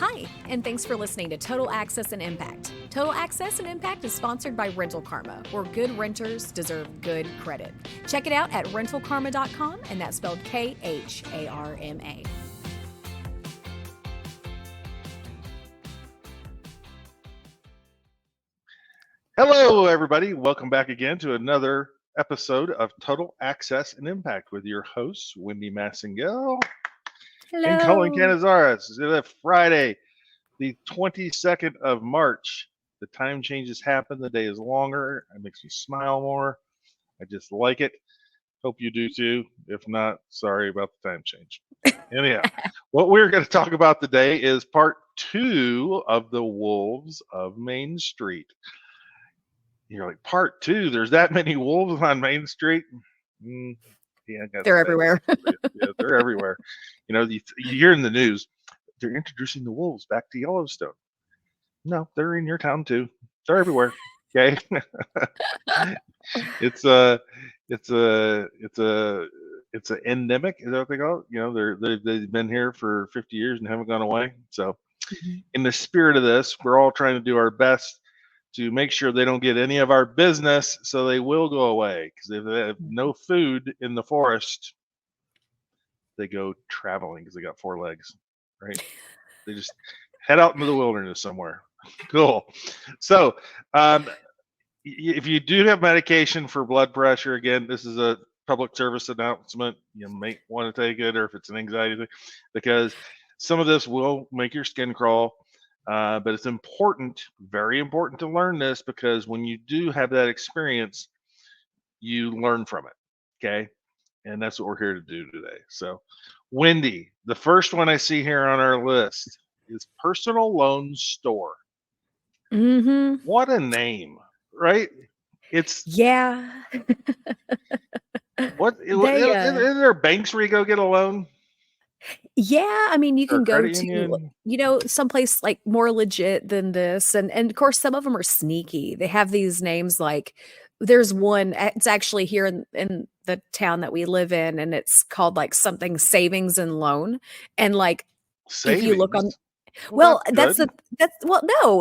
Hi, and thanks for listening to Total Access and Impact. Total Access and Impact is sponsored by Rental Karma, where good renters deserve good credit. Check it out at rentalkarma.com, and that's spelled KHARMA. Hello, everybody. Welcome back again to another episode of Total Access and Impact with your hosts, Wendy Massengale and Colin Canizares. It's Friday, the 22nd of March. The time changes happen. The day is longer. It makes me smile more. I just like it. Hope you do too. If not, sorry about the time change. Anyhow, what we're going to talk about today is part 2 of The Wolves of Main Street. You're like, part 2, there's that many wolves on Main Street? Yeah, They're everywhere. Yeah, they're everywhere. You know, you hear in the news, they're introducing the wolves back to Yellowstone. No, they're in your town too. They're everywhere. Okay. It's an endemic, is that what they call it? You know, they've been here for 50 years and haven't gone away. So in the spirit of this, we're all trying to do our best to make sure they don't get any of our business, so they will go away. Because if they have no food in the forest, they go traveling because they got 4 legs, right? They just head out into the wilderness somewhere. Cool. So if you do have medication for blood pressure, again, this is a public service announcement. You may want to take it, or if it's an anxiety thing, because some of this will make your skin crawl. But it's important, very important to learn this, because when you do have that experience, you learn from it. Okay. And that's what we're here to do today. So, Wendy, the first one I see here on our list is personal loan store. What a name, right? It's what is there banks where you go get a loan? Yeah, I mean, you can go to, someplace like more legit than this. And of course, some of them are sneaky. They have these names like, there's one, it's actually here in the town that we live in, and it's called like something savings and loan. And like, savings? If you look on, no,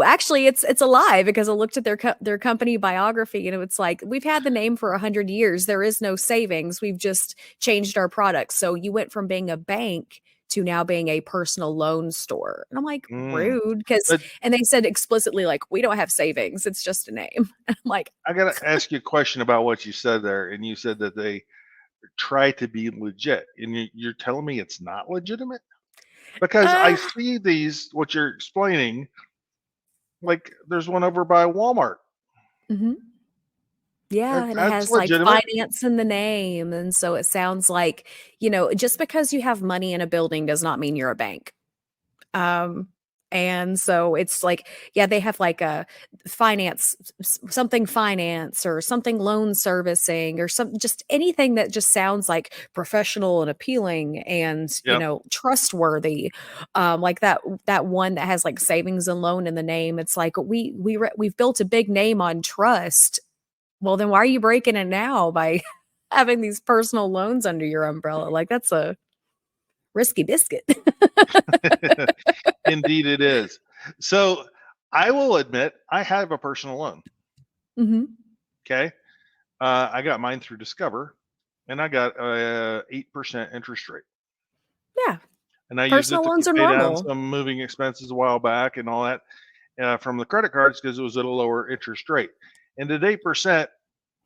actually it's a lie, because I looked at their company biography, and it's like, we've had the name for 100 years. There is no savings. We've just changed our products. So you went from being a bank to now being a personal loan store. And I'm like, rude, and they said explicitly, like, we don't have savings. It's just a name. I'm like, I got to ask you a question about what you said there. And you said that they try to be legit, and you're telling me it's not legitimate? Because I see these, what you're explaining, like there's one over by Walmart. Yeah, and it has legitimate, like finance in the name. And so it sounds like, just because you have money in a building does not mean you're a bank. And so it's like, yeah, they have like a finance or something loan servicing, or just anything that just sounds like professional and appealing and, trustworthy. Like that one that has like savings and loan in the name. It's like, we've built a big name on trust. Well, then why are you breaking it now by having these personal loans under your umbrella? Like, that's a risky biscuit. Indeed it is. So I will admit, I have a personal loan. Okay. I got mine through Discover, and I got 8% interest rate. Yeah. And I used it to pay down some moving expenses a while back and all that from the credit cards, because it was at a lower interest rate. And at 8%,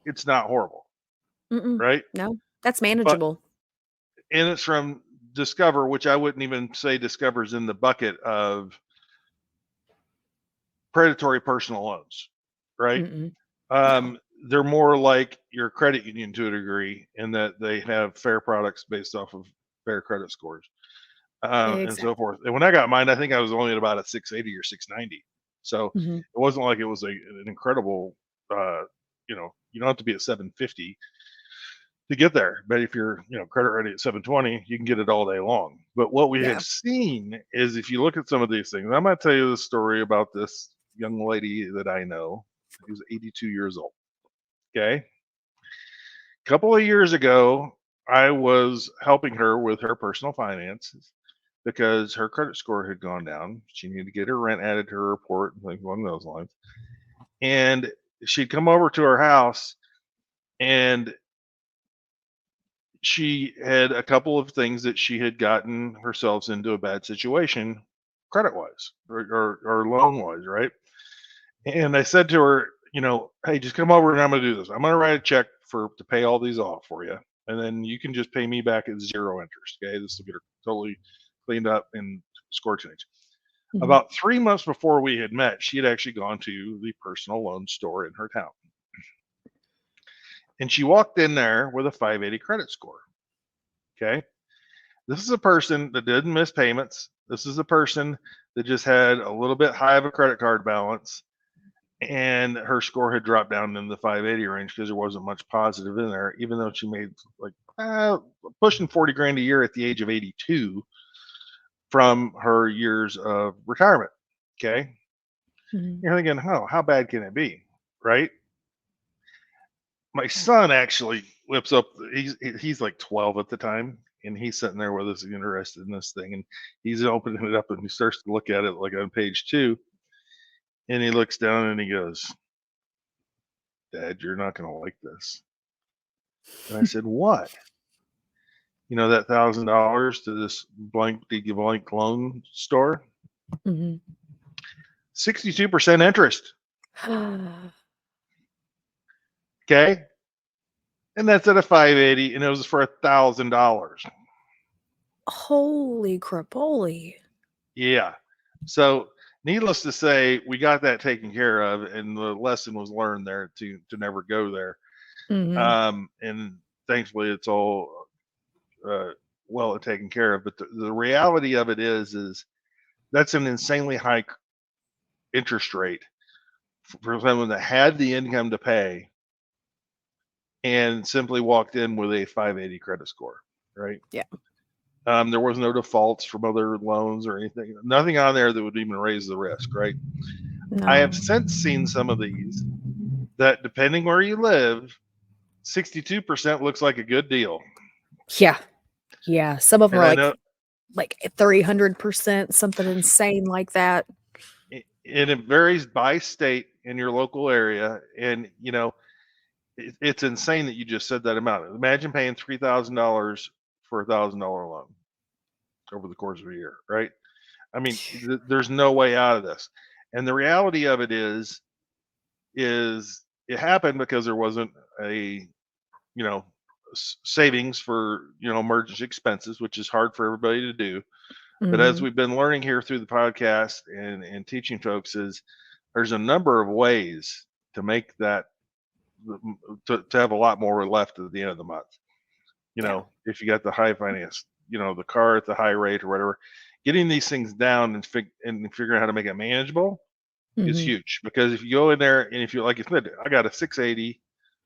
it's not horrible. Right? No, that's manageable. And it's from Discover, which I wouldn't even say Discover's in the bucket of predatory personal loans, right? They're more like your credit union to a degree, in that they have fair products based off of fair credit scores and so forth. And when I got mine, I think I was only at about a 680 or 690. So it wasn't like it was an incredible, you don't have to be at 750 to get there. But if you're, credit ready at 720, you can get it all day long. But what we have seen is, if you look at some of these things, I'm going to tell you the story about this young lady that I know who's 82 years old. Okay. A couple of years ago, I was helping her with her personal finances, because her credit score had gone down. She needed to get her rent added to her report, like along those lines. And she'd come over to her house, and she had a couple of things that she had gotten herself into a bad situation credit wise or loan wise, right? And I said to her, hey, just come over and I'm going to do this. I'm going to write a check to pay all these off for you. And then you can just pay me back at zero interest. Okay. This will get her totally cleaned up and score change. About 3 months before we had met, she had actually gone to the personal loan store in her town. And she walked in there with a 580 credit score. Okay. This is a person that didn't miss payments. This is a person that just had a little bit high of a credit card balance, and her score had dropped down in the 580 range because there wasn't much positive in there, even though she made like pushing 40 grand a year at the age of 82 from her years of retirement. Okay. You're thinking, oh, how bad can it be? Right. My son actually whips up, he's like 12 at the time, and he's sitting there with us interested in this thing, and he's opening it up and he starts to look at it like on page 2, and he looks down and he goes, Dad, you're not going to like this. And I said, what? That $1,000 to this blank loan store, 62% interest. Okay. And that's at a 580, and it was for $1,000. Holy crapoly. Yeah. So needless to say, we got that taken care of, and the lesson was learned there to never go there. And thankfully it's all well taken care of. But the reality of it is that's an insanely high interest rate for someone that had the income to pay and simply walked in with a 580 credit score, right? Yeah. There was no defaults from other loans or anything, nothing on there that would even raise the risk, right? No. I have since seen some of these that, depending where you live, 62% looks like a good deal. Yeah. Yeah. Some of them And are like 300%, something insane like that. And it varies by state in your local area. And, it's insane that you just said that amount. Imagine paying $3,000 for a $1,000 loan over the course of a year, right? I mean, there's no way out of this. And the reality of it is it happened because there wasn't a, savings for, emergency expenses, which is hard for everybody to do. But as we've been learning here through the podcast and teaching folks, is there's a number of ways to make that, to have a lot more left at the end of the month. If you got the high finance, the car at the high rate or whatever, getting these things down and figuring out how to make it manageable is huge. Because if you go in there and if you, like you said, I got a 680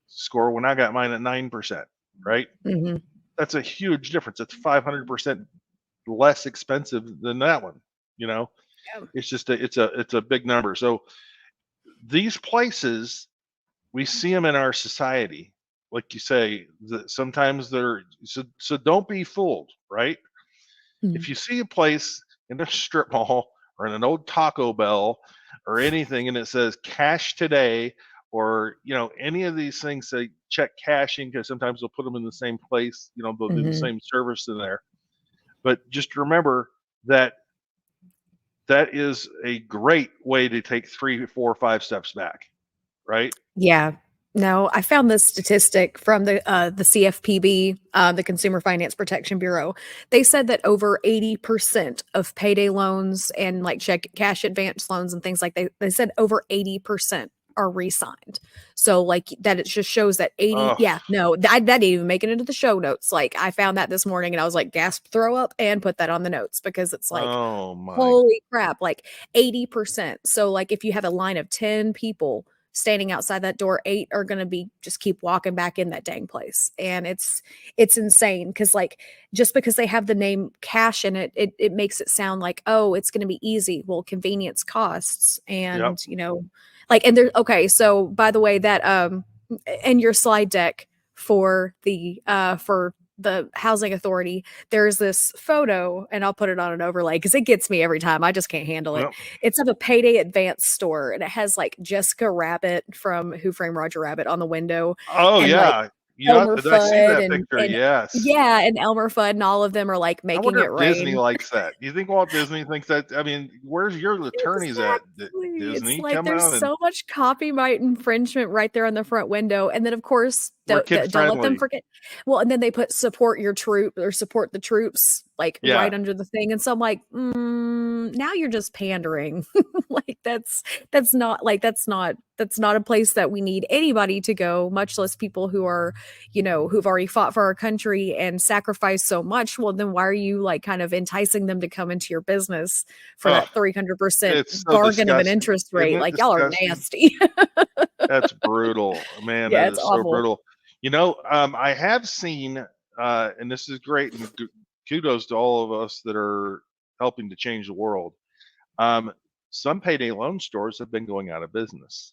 score when I got mine at 9%, right? That's a huge difference. It's 500% less expensive than that one. It's just it's a big number. So these places, we see them in our society, like you say, that sometimes they're so don't be fooled, right? If you see a place in a strip mall or in an old Taco Bell or anything and it says cash today, or any of these things say check cashing, because sometimes they'll put them in the same place, they'll do the same service in there. But just remember that is a great way to take 3, 4, 5 steps back, right? Yeah. No, I found this statistic from the CFPB, the Consumer Finance Protection Bureau. They said that over 80% of payday loans and like cash advance loans and things like they said over 80% are re-signed. So like that, it just shows that 80. Yeah, no, that didn't even make it into the show notes. Like I found that this morning and I was like, gasp, throw up, and put that on the notes, because it's like, holy crap, like 80%. So like if you have a line of 10 people standing outside that door, 8 are going to be just keep walking back in that dang place. And it's insane, because like just because they have the name cash in it, it makes it sound like, oh, it's going to be easy. Well, convenience costs. And like, and there, okay, so by the way, that in your slide deck for the the housing authority, there's this photo, and I'll put it on an overlay because it gets me every time. I just can't handle it. Well, It's of a payday advance store, and it has like Jessica Rabbit from Who Framed Roger Rabbit on the window, oh and like yeah, Elmer I see Fudd that picture. and Yes. yeah, and Elmer Fudd and all of them are like I making wonder it if Disney rain. likes that. Do you think Walt Disney thinks that? I mean, where's your attorneys at? Exactly. It's Disney, like come there's on, and so much copyright infringement right there on the front window. And then, of course, we're kid don't let them friendly. forget. Well, and then they put support your troop or support the troops like right Yeah. under the thing. And so I'm like, now you're just pandering. Like that's not like that's not a place that we need anybody to go, much less people who are, who've already fought for our country and sacrificed so much. Well, then why are you like kind of enticing them to come into your business for Oh, that 300% it's so bargain of an disgusting. interest Isn't rate? it Like y'all are disgusting? nasty. That's brutal, man. Yeah, That it's is so awful. brutal. I have seen, and this is great, and kudos to all of us that are helping to change the world. Um, some payday loan stores have been going out of business,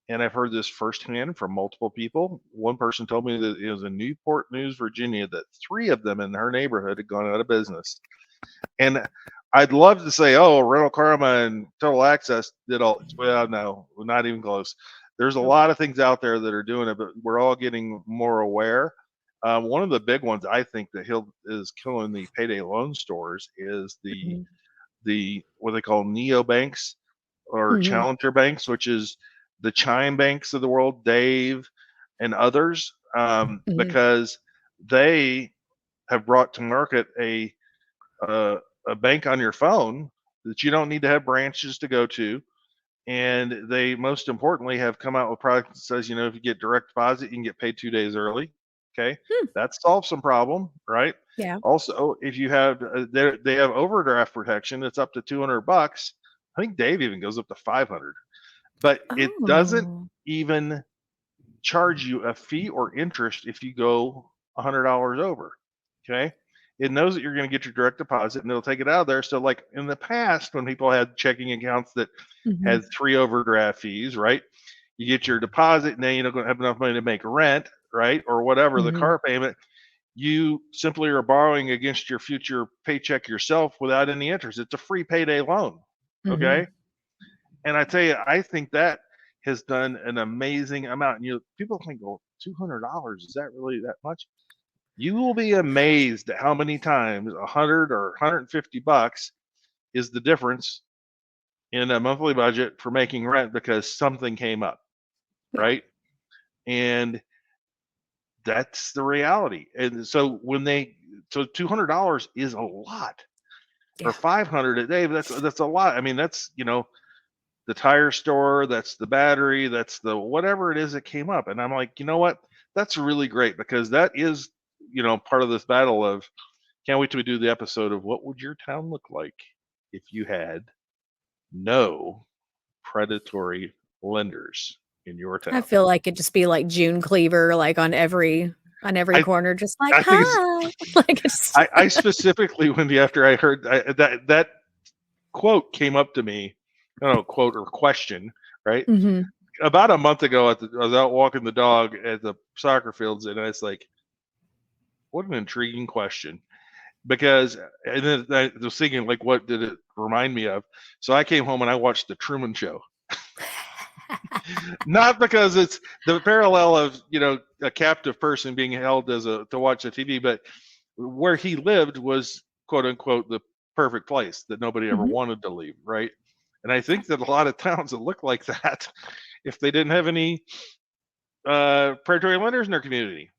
and I've heard this firsthand from multiple people. One person told me that it was in Newport News, Virginia, that 3 of them in her neighborhood had gone out of business. And I'd love to say, oh, Rental Karma and Total Access did all. Well, no, not even close. There's a Nope. lot of things out there that are doing it, but we're all getting more aware. One of the big ones I think that is killing the payday loan stores is Mhm. the what they call neobanks or Mhm. challenger banks, which is the Chime banks of the world, Dave and others, Mhm. because they have brought to market uh, a bank on your phone that you don't need to have branches to go to. And they most importantly have come out with product that says, if you get direct deposit, you can get paid 2 days early. Okay, Hmm. that solves some problem, right? Yeah. Also, if you have they have overdraft protection, it's up to $200. I think Dave even goes up to 500, but it doesn't Oh. even charge you a fee or interest if you go $100 over. Okay. It knows that you're going to get your direct deposit and it'll take it out of there. So, like in the past, when people had checking accounts that Mhm. had 3 overdraft fees, right? You get your deposit and then you don't have enough money to make rent, right? Or whatever, the Mhm. car payment. You simply are borrowing against your future paycheck yourself without any interest. It's a free payday loan. Okay. Mhm. And I tell you, I think that has done an amazing amount. And people think, well, $200 is that really that much? You will be amazed at how many times 100 or 150 bucks is the difference in a monthly budget for making rent because something came up, Yeah. right? And that's the reality. And so $200 is a lot, or Yeah. 500 a day. That's a lot. I mean, that's the tire store, that's the battery, that's the whatever it is that came up. And I'm like, you know what? That's really great because that is, part of this battle of can't wait till we do the episode of what would your town look like if you had no predatory lenders in your I town. feel like it'd just be like June Cleaver, like on every I corner, just like, I think it's "Hi." Like, it's I specifically when after I heard that quote came up to me, I don't know, quote or question, right? Mhm. About a month ago, I was out walking the dog at the soccer fields, and I was like, "What an intriguing question!" Because, and then I was thinking, like, what did it remind me of? So I came home and I watched the Truman Show, not because it's the parallel of a captive person being held to watch the TV, but where he lived was quote unquote the perfect place that nobody ever Mhm. wanted to leave, right? And I think Yeah. that a lot of towns that look like that, if they didn't have any predatory lenders in their community.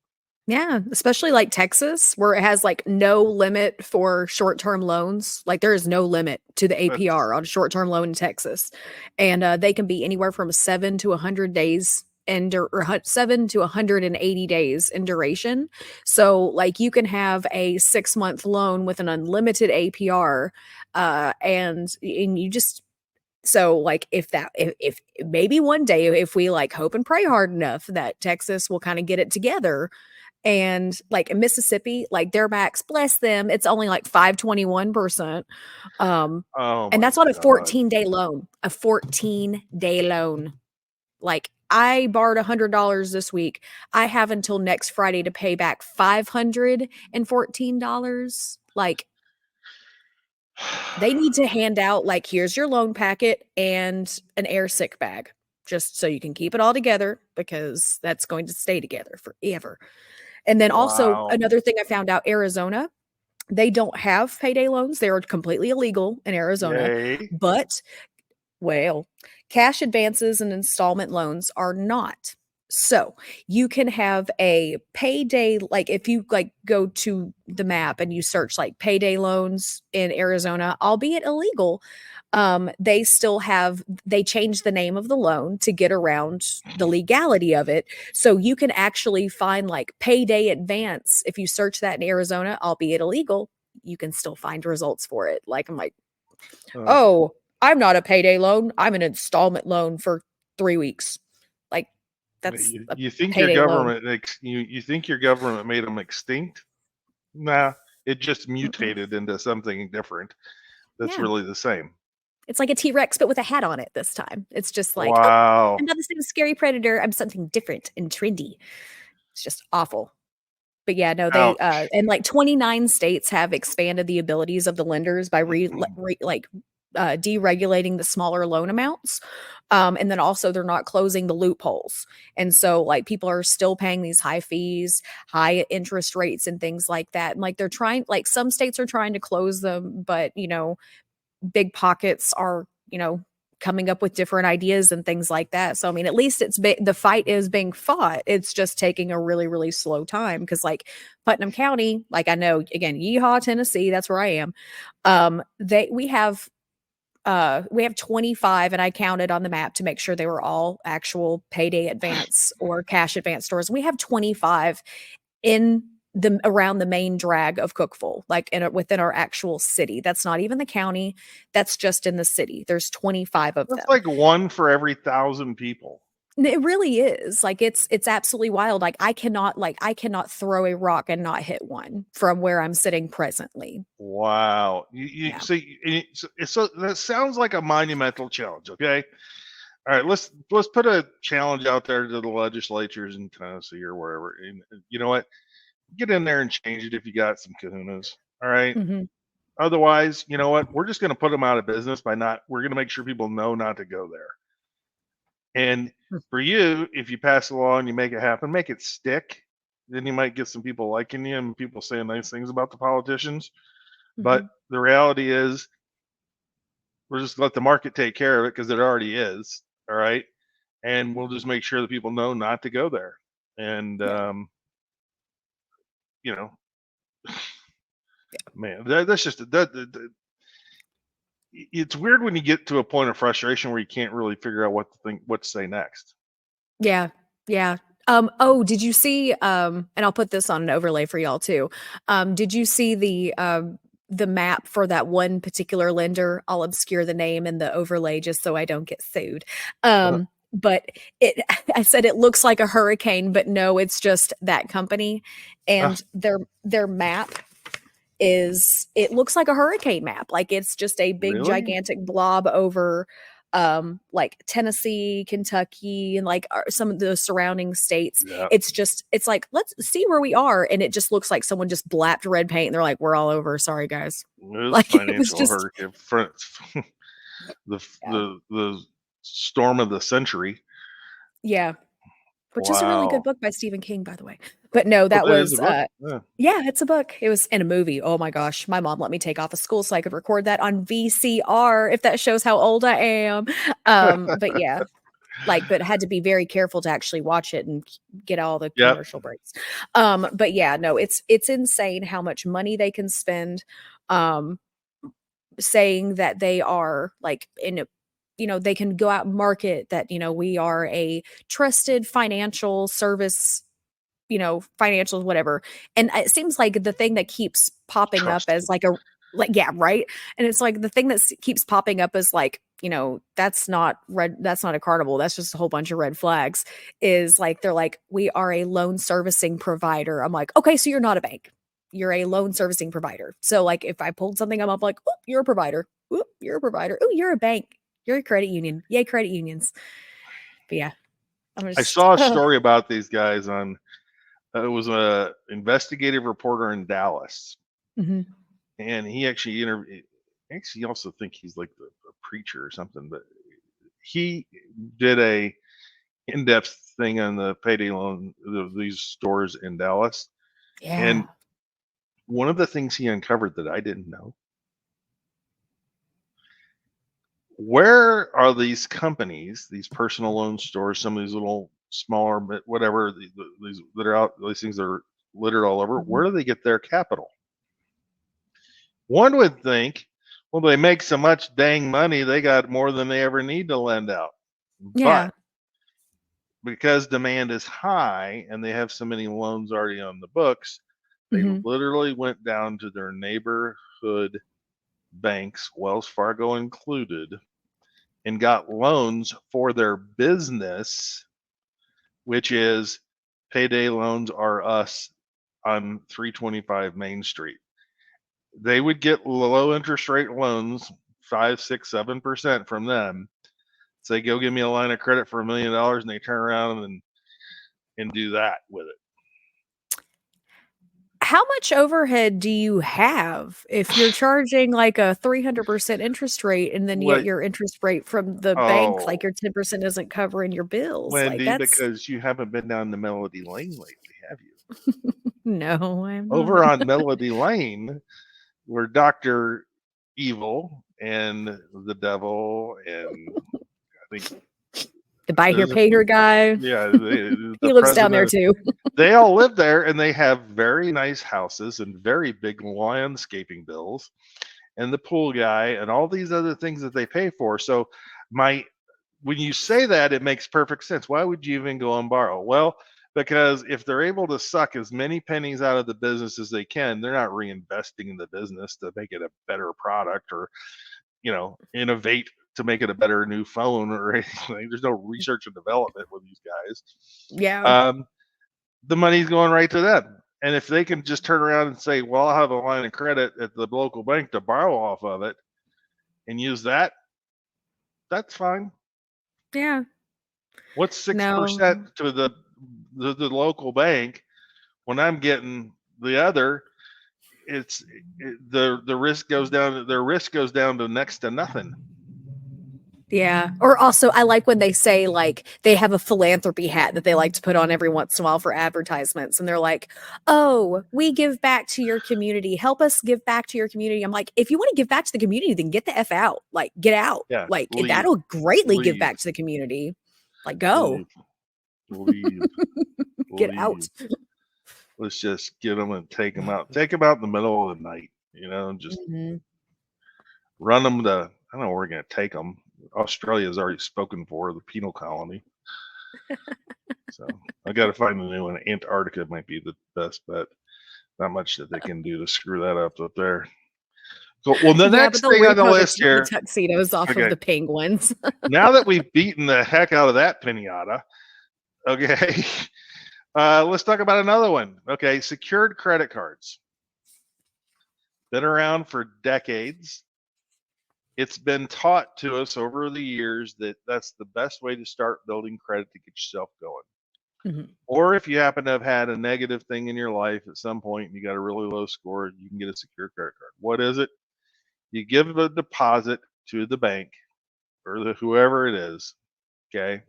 Yeah, especially like Texas, where it has like no limit for short-term loans. Like there is no limit to the That's APR on a short-term loan in Texas. And they can be anywhere from 7 to 100 days and 7 to 180 days in duration. So like you can have a 6-month loan with an unlimited APR and you just so like if maybe one day if we like hope and pray hard enough that Texas will kind of get it together and like in Mississippi, like their max, bless them, it's only like 5.21%. Um, oh and my that's on a god. 14-day loan, a 14-day loan. Like I borrowed $100 this week. I have until next Friday to pay back $514. Like, they need to hand out, like, here's your loan packet and an air sick bag, just so you can keep it all together because that's going to stay together forever. And then also Wow. another thing I found out, Arizona, they don't have payday loans. They are completely illegal in Arizona, Yay. but well, cash advances and installment loans are not. So you can have a payday, like if you like go to the map and you search like payday loans in Arizona, albeit illegal, they still have, they changed the name of the loan to get around the legality of it. So you can actually find like payday advance. If you search that in Arizona, albeit illegal, you can still find results for it. Like, I'm like, Uh, oh, I'm not a payday loan. I'm an installment loan for 3 weeks. Like, that's you, a you think your payday loan. government you think your government made them extinct? Nah, it just Mm-mm. mutated into something different. That's Yeah. really the same. It's like a T-Rex, but with a hat on it this time. It's just like, oh, I'm Wow. not the same scary predator. I'm something different and trendy. It's just awful. But yeah, no, they Ouch. and like 29 states have expanded the abilities of the lenders by deregulating the smaller loan amounts. And then also they're not closing the loopholes. And so like people are still paying these high fees, high interest rates and things like that. And like they're trying, like some states are trying to close them, but big pockets are, coming up with different ideas and things like that. So I mean, at least the fight is being fought. It's just taking a really, really slow time because like Putnam County, like I know again, Yeehaw, Tennessee, that's where I am. They we have 25, and I counted on the map to make sure they were all actual payday advance or cash advance stores. We have 25 in the around the main drag of Cookeville, like within our actual city. That's not even the county. That's just in the city. There's 25 of That's them. like one for every 1,000 people. It really is. Like it's absolutely wild. I cannot throw a rock and not hit one from where I'm sitting presently. Wow. You Yeah. see, so that sounds like a monumental challenge. Okay. All right. Let's put a challenge out there to the legislatures in Tennessee or wherever. And you know what? Get in there and change it if you got some kahunas. All right. Mhm. Otherwise, you know what? We're just going to put them out of business by not. We're going to make sure people know not to go there. And for you, if you pass a law and you make it happen, make it stick. Then you might get some people liking you and people saying nice things about the politicians. But Mhm. the reality is, we'll just let the market take care of it because it already is. All right. And we'll just make sure that people know not to go there. And, Yeah. you know, man, that's just it's weird when you get to a point of frustration where you can't really figure out what to say next. Yeah. Yeah. Oh, did you see, and I'll put this on an overlay for y'all too. Did you see the map for that one particular lender? I'll obscure the name and the overlay just so I don't get sued. Uh, But it I said it looks like a hurricane, but no, it's just that company. uh, And their map it looks like a hurricane map. Like it's just a big really? gigantic blob over like Tennessee, Kentucky, and like some of the surrounding states. Yeah. It's like, let's see where we are, and it just looks like someone just blapped red paint and they're like, we're all over, sorry guys. It was Like it was financial just hurricane. yeah. The storm of the century. Yeah, which is a really good Wow. book by Stephen King, by the way. But no, Oh, that that is a was book. Yeah. yeah, it's a book. It was in a movie. Oh my gosh. My mom let me take off of school so I could record that on VCR, if that shows how old I am. But yeah, like, but had to be very careful to actually watch it and get all the Yep. commercial breaks. But yeah, no, it's insane how much money they can spend um saying that they are like in a, they can go out and market that, we are a trusted financial service, financials, whatever. And it seems like the thing that keeps popping up as Trusted. yeah, right. And it's like the thing that keeps popping up as like, that's not a carnival. That's just a whole bunch of red flags. Is like, they're like, we are a loan servicing provider. I'm like, okay, so you're not a bank. You're a loan servicing provider. So like if I pulled something, I'm up like, oh, you're a provider. Oh, you're a provider. Oh, you're a bank. You're a credit union. Yay, credit unions. But yeah. I'm I just saw a story about these guys on. It was a investigative reporter in Dallas, Mhm. and he actually interviewed. Actually, also think he's like a preacher or something, but he did a in-depth thing on the payday loan of these stores in Dallas. Yeah. And one of the things he uncovered that I didn't know, where are these companies, these personal loan stores, some of these little smaller, whatever, these that are out, these things that are littered all over, Mhm. where do they get their capital? One would think, well, they make so much dang money, they got more than they ever need to lend out. Yeah. But because demand is high and they have so many loans already on the books, they Mhm. literally went down to their neighborhood banks, Wells Fargo included, and got loans for their business, which is Payday Loans Are Us on 325 Main Street. They would get low interest rate loans, 5, 6, 7% from them. Say, go give me a line of credit for $1 million, and they turn around and do that with it. How much overhead do you have if you're charging like a 300% interest rate and then yet What? your interest rate from the bank, like Oh, your 10% isn't covering your bills? Like Wendy, that's because you haven't been down the Melody Lane lately, have you? no, I'm Over not. on Melody Lane, where Dr. Evil and the devil and I think The buy here, there's a, pay here guy. yeah, He the lives down there president, too. they all live there and they have very nice houses and very big landscaping bills and the pool guy and all these other things that they pay for. So my when you say that, it makes perfect sense. Why would you even go and borrow? Well, because if they're able to suck as many pennies out of the business as they can, they're not reinvesting in the business to make it a better product or, innovate to make it a better new phone or anything. There's no research and development with these guys. Yeah. Um, the money's going right to them. And if they can just turn around and say, well, I'll have a line of credit at the local bank to borrow off of it and use that, that's fine. Yeah. What's No. 6% to the local bank when I'm getting the other? The risk goes down. Their risk goes down to next to nothing. Yeah. Or also, I like when they say, like, they have a philanthropy hat that they like to put on every once in a while for advertisements. And they're like, oh, we give back to your community. Help us give back to your community. I'm like, if you want to give back to the community, then get the F out. Like, get out. Yeah, Like, leave, that'll greatly give leave, back to the community. Like, go, leave, leave, get out. leave. Let's just get them and take them out. Take them out in the middle of the night. Just Mhm. run them to. I don't know where we're going to take them. Australia's already spoken for the penal colony. So I got to find a new one. Antarctica might be the best bet. Not much that they can do to screw that up there. So, well, the Yeah, but next they'll thing on the repo list the here. tuxedos off of Okay, the penguins. now that we've beaten the heck out of that pinata, okay, let's talk about another one. Okay, secured credit cards. Been around for decades. It's been taught to us over the years that that's the best way to start building credit to get yourself going. Mhm. Or if you happen to have had a negative thing in your life at some point and you got a really low score, you can get a secured credit card. What is it? You give a deposit to the bank or whoever it is, okay,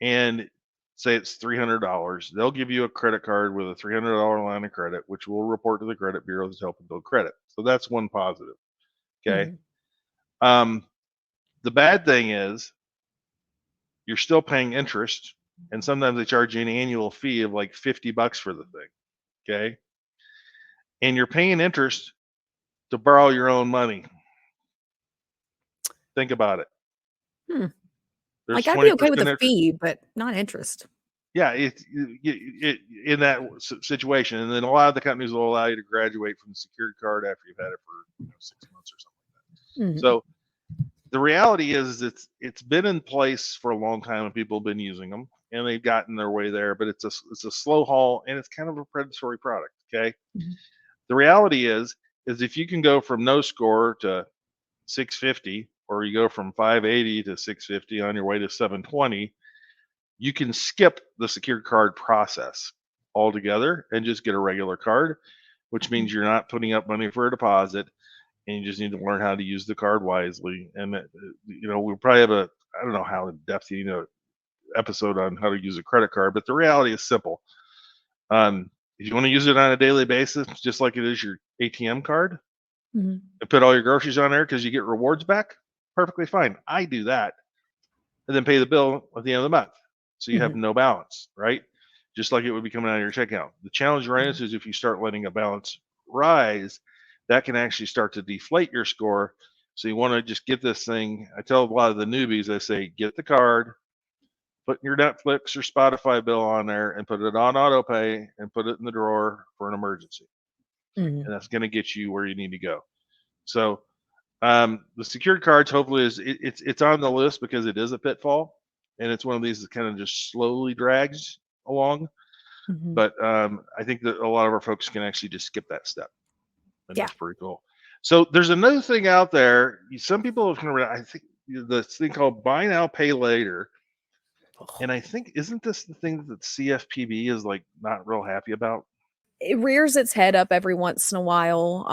and say it's $300. They'll give you a credit card with a $300 line of credit, which will report to the credit bureau to help build credit. So that's one positive, okay. Mhm. Um, the bad thing is you're still paying interest, and sometimes they charge you an annual fee of like $50 for the thing, okay, and you're paying interest to borrow your own money. Think about it. Hmm. There's Like, I'd be 20% okay with a interest. fee, but not interest. Yeah, in that situation, and then a lot of the companies will allow you to graduate from the secured card after you've had it for 6 months or something like that. Mhm. So the reality is it's been in place for a long time and people have been using them and they've gotten their way there, but it's a slow haul and it's kind of a predatory product. Okay, Mhm. the reality is if you can go from no score to 650 or you go from 580 to 650 on your way to 720, you can skip the secured card process altogether and just get a regular card, which means you're not putting up money for a deposit, and you just need to learn how to use the card wisely. And we'll probably have I don't know how in depth you know episode on how to use a credit card, but the reality is simple. If you want to use it on a daily basis, just like it is your ATM card, Mhm. and put all your groceries on there because you get rewards back, perfectly fine. I do that, and then pay the bill at the end of the month, so you have Mhm. no balance, right? Just like it would be coming out of your check account. The challenge right Yeah. is if you start letting a balance rise, that can actually start to deflate your score. So you want to just get this thing. I tell a lot of the newbies, I say, get the card, put your Netflix or Spotify bill on there, and put it on auto pay, and put it in the drawer for an emergency. Mhm. And that's going to get you where you need to go. So the secured cards, hopefully, it's on the list because it is a pitfall, and it's one of these that kind of just slowly drags along. Mhm. But I think that a lot of our folks can actually just skip that step, and Yeah. that's pretty cool. So there's another thing out there. Some people have I think this thing called buy now, pay later. And I think isn't this the thing that CFPB is like not real happy about? It rears its head up every once in a while.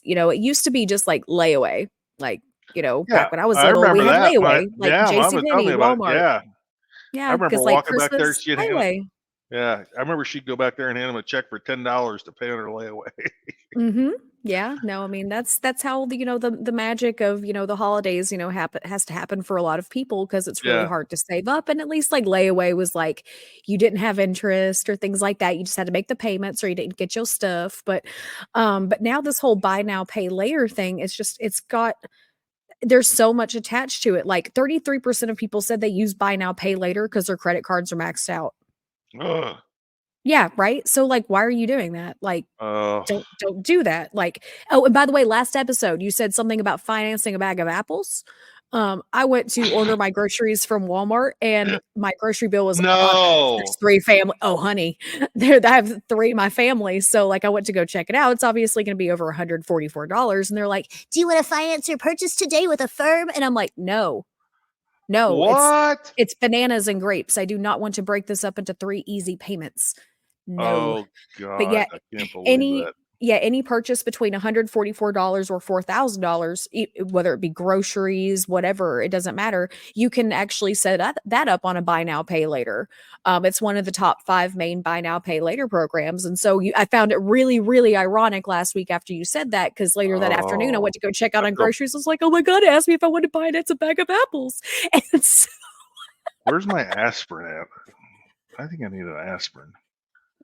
It used to be just like layaway. Like, Yeah, back when I was I little, we remember had that. My layaway, like yeah, mom would tell me JCPenney, about it. Walmart. Yeah, I Yeah, remember because like walking back there. Christmas She'd hand layaway. yeah, I remember she'd go back there and hand him a check for $10 to pay on her layaway. Mhm. Yeah, no, I mean, that's how the magic of, the holidays, has to happen for a lot of people because it's really Yeah, hard to save up, and at least, like, layaway was, like, you didn't have interest or things like that, you just had to make the payments or you didn't get your stuff, but now this whole buy now, pay later thing, it's got there's so much attached to it, like, 33% of people said they use buy now, pay later because their credit cards are maxed out. ugh, Yeah, right? So, like, why are you doing that? Like, uh, don't do that, like oh, and by the way, last episode, you said something about financing a bag of apples. I went to order my groceries from Walmart, and my grocery bill was there's no. 3 family oh, honey, there I have 3 my family, so, like, I went to go check it out, it's obviously gonna be over $144, and they're like, "Do you wanna finance your purchase today with a firm?" And I'm like, "No, no, What? it's bananas and grapes, I do not want to break this up into 3 easy payments. No." Oh But God, yeah, I can't believe any that. any purchase between $144 or $4,000, whether it be groceries, whatever, it doesn't matter. You can actually set that up on a buy now, pay later. It's one of the top 5 main buy now, pay later programs. And so I found it really, really ironic last week after you said that, because later that afternoon I Oh, went to go check out I on feel. groceries. I was like, oh my God, it asked me if I wanted to buy it. It's a bag of apples. And so Where's my aspirin at? I think I need an aspirin.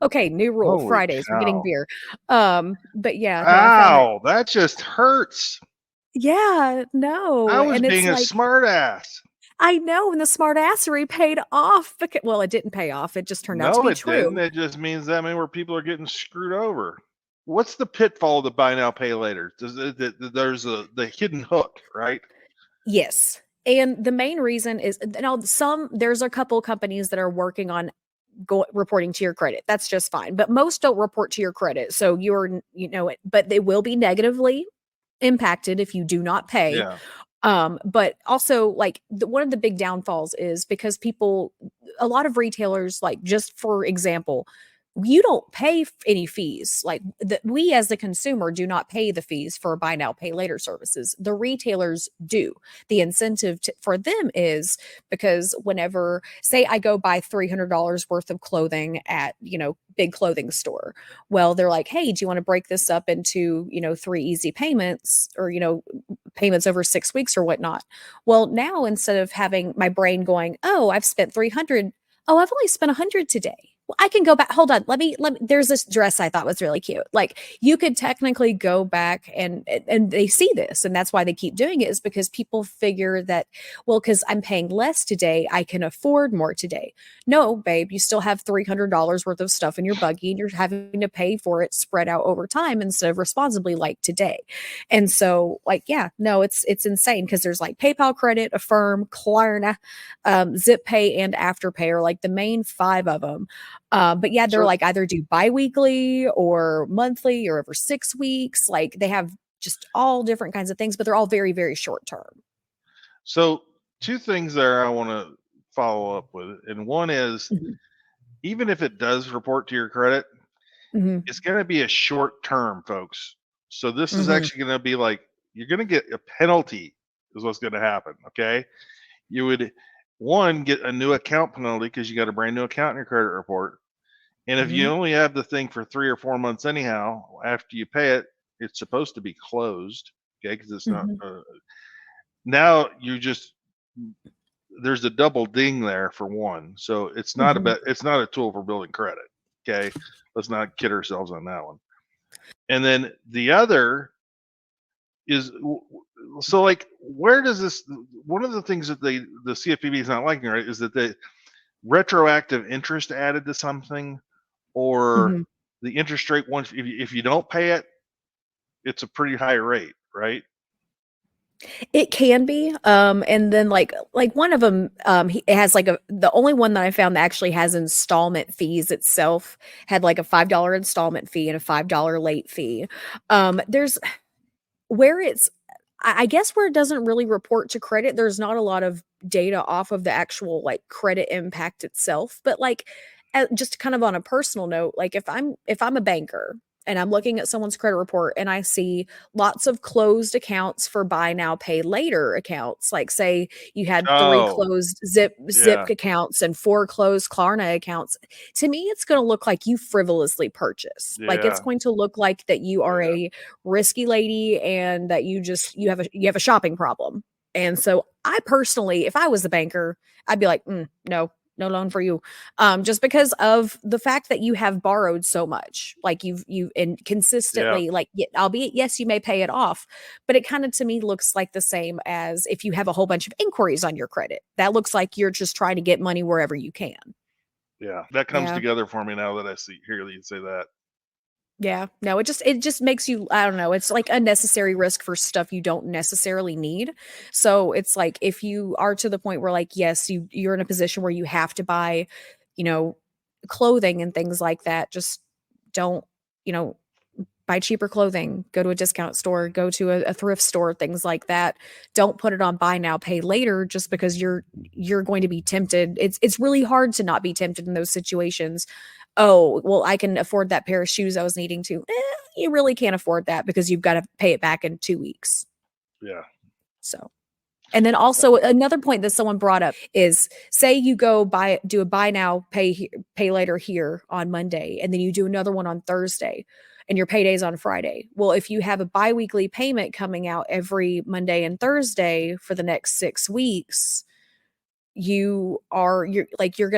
okay, new rule, Holy Fridays, we're getting cow! beer. But yeah, no, I found that Ow, that just hurts. yeah, no, I was and it's being a like smart ass. I know, and the smartassery paid off well, it didn't pay off, it just turned out to No, be it didn't. true. It just means that many more people are getting screwed over. What's the pitfall of the buy now, pay later? There's the hidden hook, right? Yes, and the main reason is now there's a couple companies that are working on reporting to your credit, that's just fine, but most don't report to your credit, so but they will be negatively impacted if you do not pay. Yeah. But also, like, one of the big downfalls is because a lot of retailers, like, just for example, you don't pay any fees. Like, we as the consumer do not pay the fees for buy now, pay later services. The retailers do. The incentive for them is because whenever, say, I go buy $300 worth of clothing at, big clothing store. Well, they're like, hey, do you want to break this up into, 3 easy payments or, payments over 6 weeks or whatnot. Well, now instead of having my brain going, "Oh, I've spent 300. Oh, I've only spent 100 today." Well, I can go back. Hold on. Let me there's this dress I thought was really cute. Like, you could technically go back and they see this, and that's why they keep doing it, is because people figure that, well, cuz I'm paying less today, I can afford more today. No, babe, you still have $300 worth of stuff in your buggy, and you're having to pay for it spread out over time instead of responsibly like today. And so, like, yeah, no, it's insane because there's like PayPal credit, Affirm, Klarna, Zip Pay, and Afterpay are like the main 5 of them. But yeah, they're So like either due biweekly or monthly or over 6 weeks. Like, they have just all different kinds of things, but they're all very, very short term. so two things there I want to follow up with it. And one is, Mhm. even if it does report to your credit, Mhm. it's going to be a short term, folks. So this is Mhm. actually going to be like, you're going to get a penalty, is what's going to happen. Okay. You would, one, get a new account penalty because you got a brand new account in your credit report. And if you Mhm. only have the thing for 3 or 4 months, anyhow, after you pay it, it's supposed to be closed. Okay. Because it's not, Mhm. now you just, there's a double ding there for one. So it's not Mhm. it's not a tool for building credit. Okay. Let's not kid ourselves on that one. And then the other is, so like, where does this, one of the things that the CFPB is not liking, right, is that the retroactive interest added to something, or Mhm. the interest rate, once, if you don't pay it, it's a pretty high rate, right? It can be, and then like one of them, it has like the only one that I found that actually has installment fees itself had like a $5 installment fee and a $5 late fee. There's where it's I guess where it doesn't really report to credit, there's not a lot of data off of the actual like credit impact itself. But like just kind of on a personal note, like if I'm a banker and I'm looking at someone's credit report and I see lots of closed accounts for buy now, pay later accounts, like say you had three Oh, closed Zip yeah, accounts and four closed Klarna accounts, to me it's going to look like you frivolously purchased. Like it's yeah, going to look like that you are yeah, a risky lady and that you have a shopping problem. And so I personally, if I was a banker, I'd be like, no, no loan for you. Just because of the fact that you have borrowed so much, like you and yeah, consistently, like, albeit yes, you may pay it off, but it kind of to me looks like the same as if you have a whole bunch of inquiries on your credit. That looks like you're just trying to get money wherever you can. yeah. That comes Yeah. together for me now that I hear you say that. Yeah. No, it just makes you, I don't know, it's like unnecessary risk for stuff you don't necessarily need. So it's like if you are to the point where like yes, you're in a position where you have to buy, you know, clothing and things like that, just don't, you know, buy cheaper clothing, go to a discount store, go to a thrift store, things like that. Don't put it on buy now, pay later just because you're going to be tempted. It's really hard to not be tempted in those situations. Oh, well, I can afford that pair of shoes I was needing to. You really can't afford that because you've got to pay it back in 2 weeks. Yeah. So and then also another point that someone brought up is say you go do a buy now, pay later here on Monday, and then you do another one on Thursday, and your payday's on Friday. Well, if you have a biweekly payment coming out every Monday and Thursday for the next 6 weeks, you're going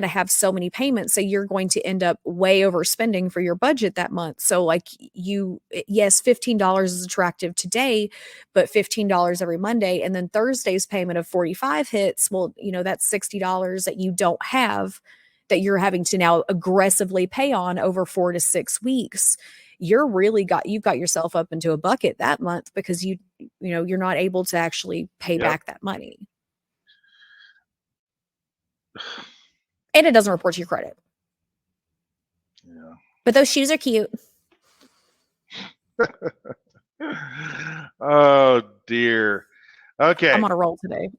to have so many payments, so you're going to end up way overspending for your budget that month. So like yes, $15 is attractive today, but $15 every Monday, and then Thursday's payment of 45 hits, well, that's $60 that you don't have, that you're having to now aggressively pay on over 4 to 6 weeks. You've got yourself up into a bucket that month because you're not able to actually pay Yep. back that money, and it doesn't report to your credit. Yeah. But those shoes are cute. Oh dear. I'm Okay. on a roll today.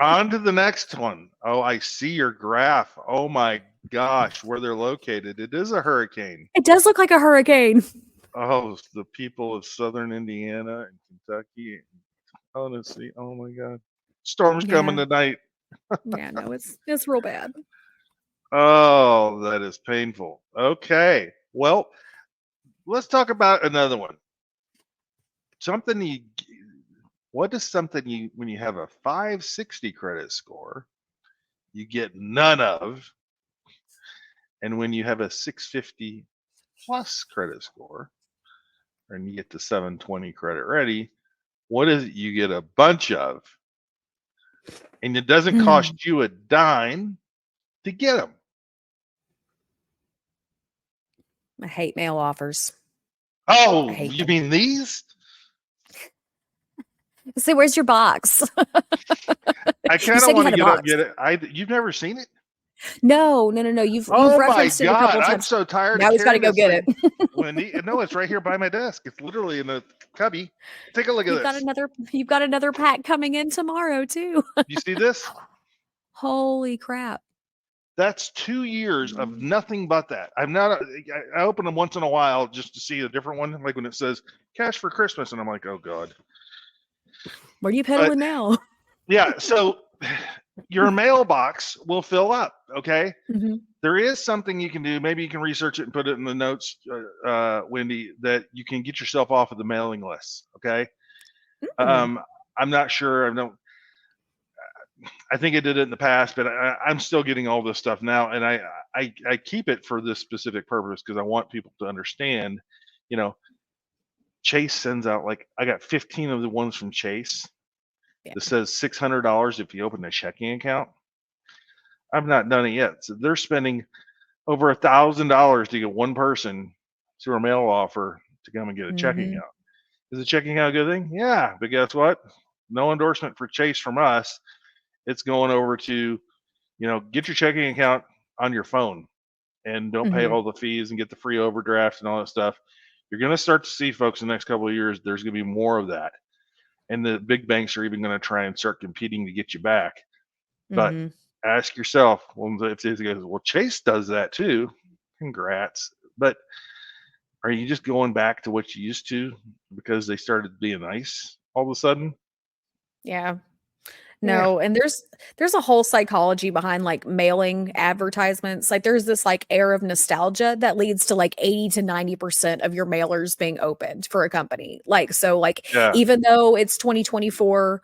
On to the next one. Oh, I see your graph. Oh my gosh, where they're located. It is a hurricane. It does look like a hurricane. Oh, the people of southern Indiana and Kentucky and Tennessee. Oh my God. Storm's coming Yeah. tonight. Yeah, no, it's real bad. Oh, that is painful. Okay. Well, let's talk about another one. Something you, what is something you, when you have a 560 credit score, you get none of, and when you have a 650 plus credit score, and you get to 720 credit ready, what is it you get a bunch of? And it doesn't Hmm. cost you a dime to get them. I hate mail offers. I Oh, hate you them. mean these? Say, where's your box? I You kind of said you want to had a get up, box. get it. You've never seen it? No, no, no, no. You've Oh my referenced it a couple God, of I'm times. so tired of Now he's got to carrying go this get it. thing. No, it's right here by my desk. It's literally in the cubby. Take a look at You've got this. another you've got another pack coming in tomorrow too. You see this? Holy crap. That's 2 years of nothing but that. I open them once in a while just to see a different one, like when it says cash for Christmas, and I'm like, oh God. Where are you But peddling now? yeah, so your mailbox will fill up. Okay. Mm-hmm. There is something you can do. Maybe you can research it and put it in the notes, Wendy, that you can get yourself off of the mailing list. Okay. Mm. I'm not sure. I think I did it in the past, but I'm still getting all this stuff now, and I keep it for this specific purpose because I want people to understand. You know, Chase sends out, like, I got 15 of the ones from Chase Yeah. that says $600 if you open a checking account. I've not done it yet, so they're spending over $1,000 to get one person through a mail offer to come and get a checking Mm-hmm. account. Is a checking account a good thing? Yeah, but guess what? No endorsement for Chase from us. It's going over to, get your checking account on your phone and don't pay Mm-hmm. all the fees and get the free overdraft and all that stuff. You're going to start to see, folks, in the next couple of years, there's going to be more of that. And the big banks are even going to try and start competing to get you back. But Mm-hmm. ask yourself, well, if it goes, well, Chase does that too. Congrats. But are you just going back to what you used to because they started being nice all of a sudden? Yeah. Yeah. No, and there's a whole psychology behind like mailing advertisements. Like there's this like air of nostalgia that leads to like 80 to 90% of your mailers being opened for a company. Like so like Yeah. even though it's 2024,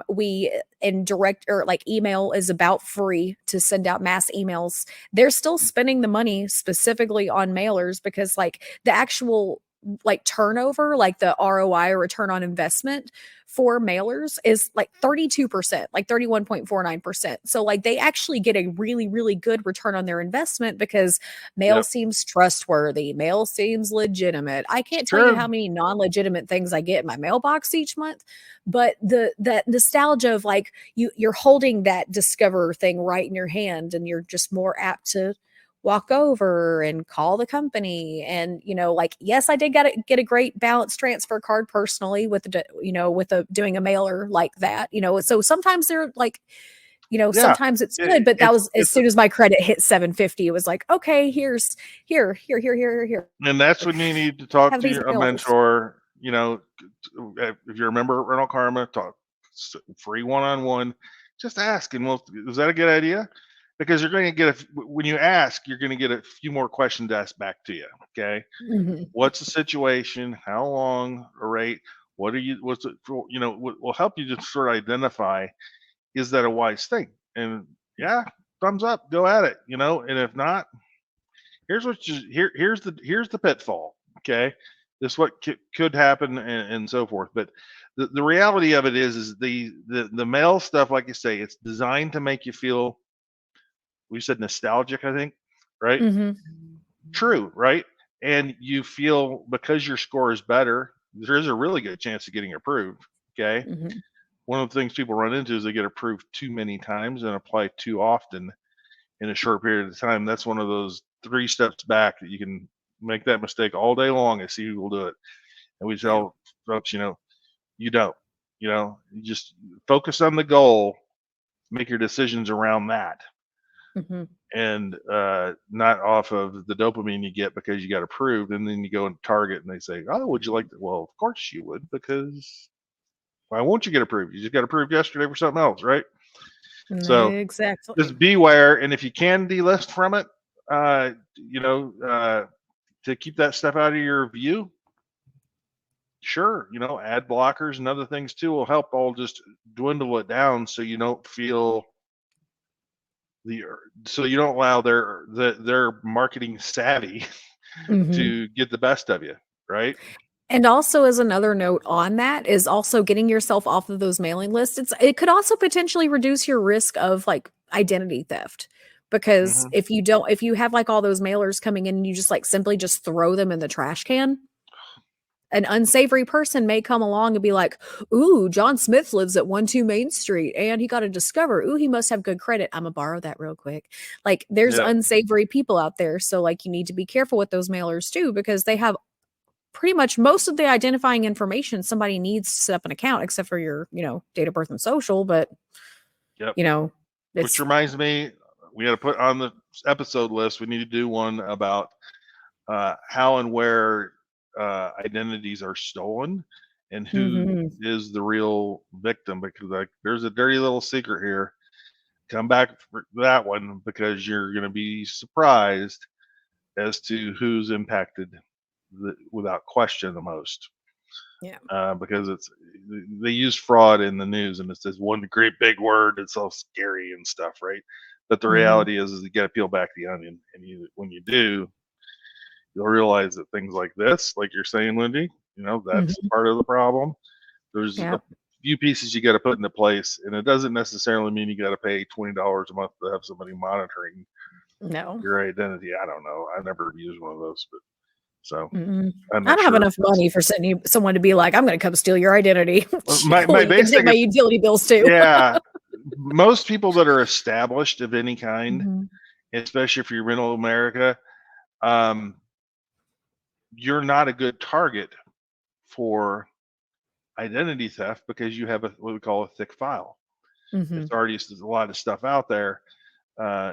we in direct or like email is about free to send out mass emails. They're still spending the money specifically on mailers because like the actual like turnover, like the ROI or return on investment for mailers is like 32%, like 31.49%. So like they actually get a really, really good return on their investment because mail Yep. seems trustworthy. Mail seems legitimate. I can't tell you how Sure. many non-legitimate things I get in my mailbox each month, but that nostalgia of like you're holding that Discover thing right in your hand and you're just more apt to walk over and call the company. And like, yes, I did get a great balance transfer card personally with doing a mailer like that. So sometimes they're like, Yeah. sometimes it's good, It, but that it's was as it's soon as my credit hit 750, it was like, okay, here, and that's when you need to talk have to these your a mailers. mentor. If you're a member at Rental Karma, talk free one-on-one. Just ask, and is that a good idea? Because you're going to get when you ask, you're going to get a few more questions asked back to you. Okay, Mhm. what's the situation? How long a rate? What are you? What's it? What will help you to sort of identify, is that a wise thing? And yeah, thumbs up, go at it. And if not, here's the pitfall. Okay, this is what could happen, and so forth. But the reality of it is the mail stuff, like you say, it's designed to make you feel, we said, nostalgic, I think, right? Mhm. True, right? And you feel, because your score is better, there is a really good chance of getting approved. Okay, Mhm. one of the things people run into is they get approved too many times and apply too often in a short period of time. That's one of those 3 steps back that you can make that mistake all day long and see who will do it. And we Yeah. tell folks, you don't. You just focus on the goal, make your decisions around that, Mhm. and not off of the dopamine you get because you got approved. And then you go and Target and they say, oh, would you like that? Well, of course you would, because why won't you get approved? You just got approved yesterday for something else, right? So Exactly. just beware. And if you can delist from it, uh, to keep that stuff out of your view, sure, ad blockers and other things too will help all just dwindle it down, so you don't feel the so you don't allow their marketing savvy Mhm. to get the best of you, right? And also as another note on that is also getting yourself off of those mailing lists. It could also potentially reduce your risk of like identity theft because Hmm. if you have like all those mailers coming in and you just like simply just throw them in the trash can, an unsavory person may come along and be like, "Ooh, John Smith lives at 12 Main Street and he got to Discover. Ooh, he must have good credit. I'm gonna borrow that real quick." Like there's Yeah. unsavory people out there, so like you need to be careful with those mailers too because they have pretty much most of the identifying information somebody needs to set up an account except for your, date of birth and social, but Yep. you know, Which It's reminds me, we got to put on the episode list. We need to do one about how and where identities are stolen and who mhm. is the real victim. Because like, there's a dirty little secret here. Come back for that one because you're going to be surprised as to who's impacted without question the most. Yeah. Because they use fraud in the news and it's this one great big word. It's all scary and stuff, right? But the Mhm. reality is you got to peel back the onion, and when you do, you'll realize that things like this, like you're saying, Lindy, that's Mhm. part of the problem. There's a Yeah. few pieces you got to put into place, and it doesn't necessarily mean you got to pay $20 a month to have somebody monitoring No. your identity. I don't know. I've never used one of those, but so Mm-mm. I'm I not don't have sure. enough money for someone to be like, "I'm gonna come steal your identity." Cool, My you can take basic my is, utility bills too. yeah, most people that are established of any kind, Mhm. especially if you're middle America, um, you're not a good target for identity theft because you have what we call a thick file. It's Mhm. already a lot of stuff out there.